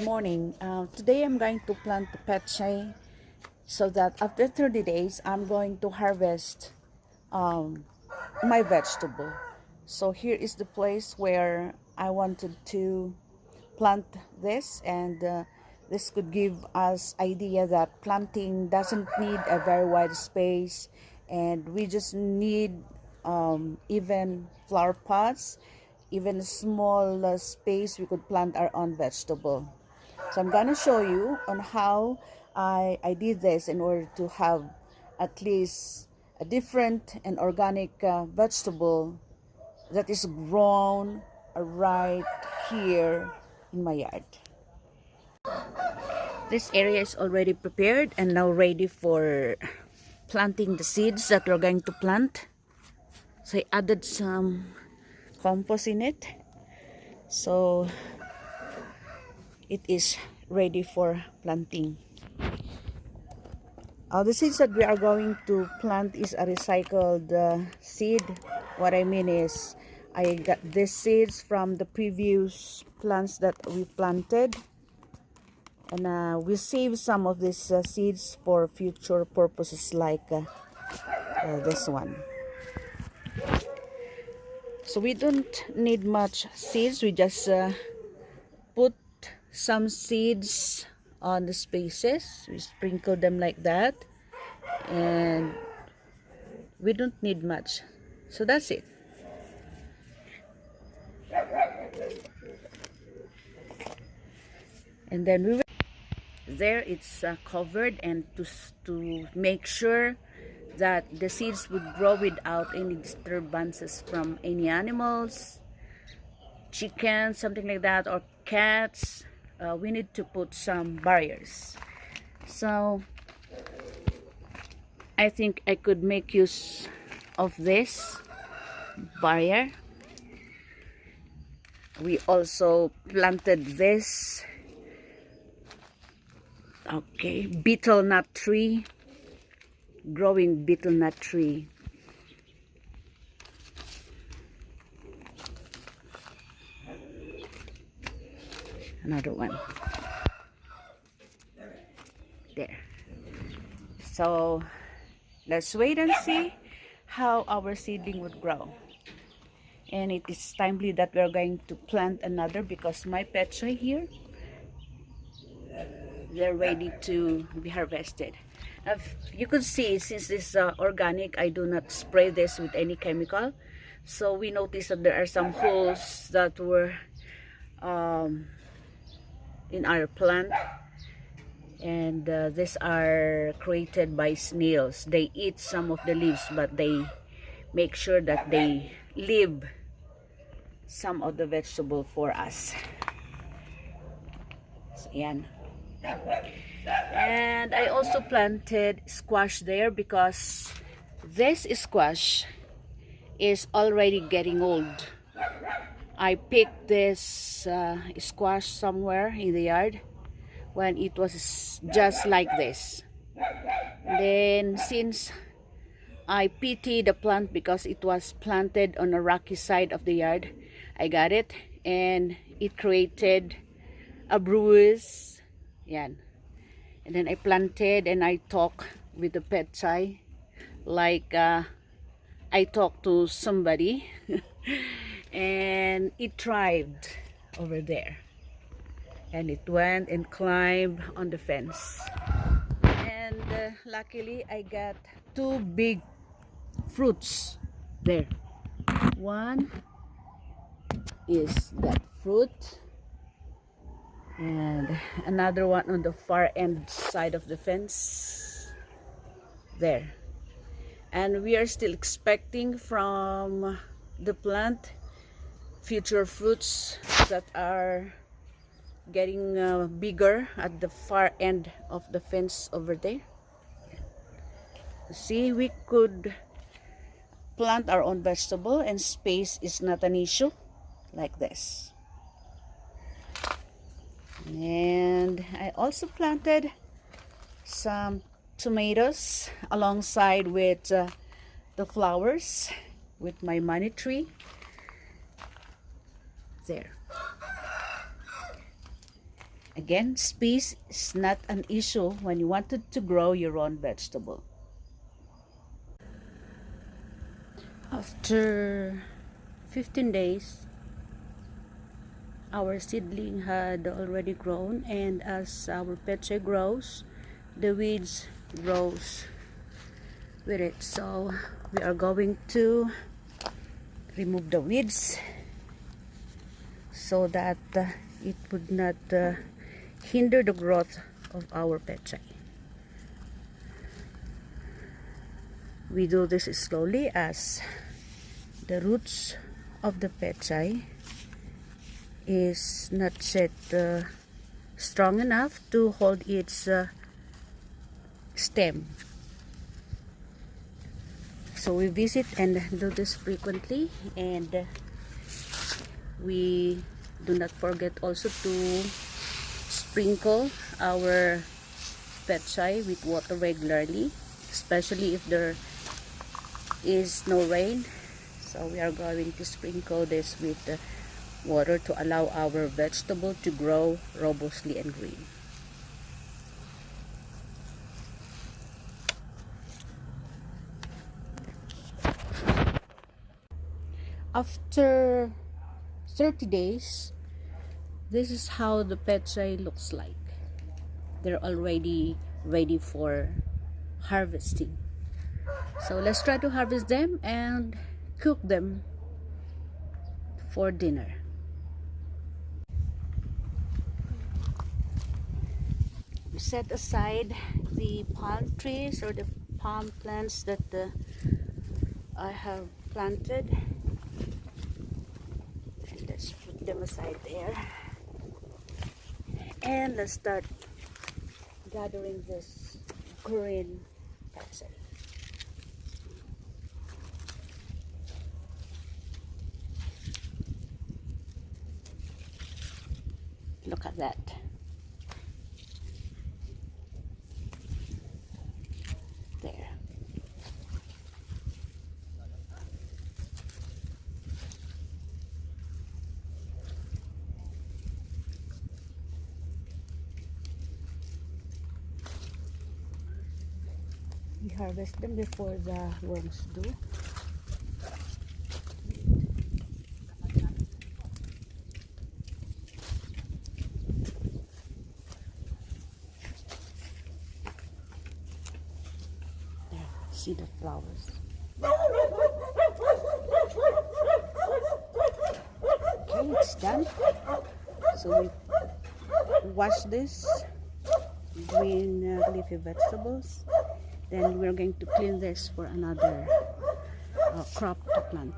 Morning. Today I'm going to plant the pechay so that after 30 days I'm going to harvest um, my vegetable. So here is the place where I wanted to plant this, and this could give us idea that planting doesn't need a very wide space, and we just need even flower pots, even a small space we could plant our own vegetable. So I'm gonna show you on how I did this in order to have at least a different and organic vegetable that is grown right here in my yard. This area is already prepared and now ready for planting the seeds that we're going to plant. So I added some compost in it, so it is ready for planting. The seeds that we are going to plant is a recycled seed. What I mean is, I got these seeds from the previous plants that we planted, and we save some of these seeds for future purposes like this one. So we don't need much seeds. We just put some seeds on the spaces. We sprinkle them like that, and we don't need much. So that's it. And then we will there it's covered, and to make sure that the seeds would grow without any disturbances from any animals, chickens, something like that, or cats. We need to put some barriers. So I think I could make use of this barrier. We also planted this betel nut tree, growing betel nut tree. Another one there. So let's wait and see how our seedling would grow. And it is timely that we are going to plant another, because my pechay here, they're ready to be harvested. Now, you could see, since this is organic, I do not spray this with any chemical. So we noticed that there are some holes that were in our plant, and these are created by snails. They eat some of the leaves, but they make sure that they leave some of the vegetable for us. So, yan. And I also planted squash there, because this squash is already getting old. I picked this squash somewhere in the yard when it was just like this. Then since I pity the plant because it was planted on a rocky side of the yard, I got it, and it created a bruise. Yan. And then I planted, and I talked with the pechay like I talked to somebody. And it thrived over there, and it went and climbed on the fence. And luckily I got two big fruits there. One is that fruit, and another one on the far end side of the fence there. And we are still expecting from the plant future fruits that are getting bigger at the far end of the fence over there. See, we could plant our own vegetable, and space is not an issue like this. And I also planted some tomatoes alongside with the flowers with my money tree there. Again, space is not an issue when you wanted to grow your own vegetable. After 15 days, our seedling had already grown, and as our peche grows, the weeds grows with it. So we are going to remove the weeds so that it would not hinder the growth of our peche. We do this slowly as the roots of the peche is not yet strong enough to hold its stem. So we visit and do this frequently, and we do not forget also to sprinkle our peche with water regularly, especially if there is no rain. So we are going to sprinkle this with water to allow our vegetable to grow robustly and green. After 30 days, this is how the peche looks like. They're already ready for harvesting. So let's try to harvest them and cook them for dinner. We set aside the palm trees or the palm plants that I have planted, and let's put them aside there, and let's start gathering this green peche. Look at that. There. We harvest them before the worms do. See the flowers. Okay, it's done. So we wash this green leafy vegetables. Then we're going to clean this for another crop to plant.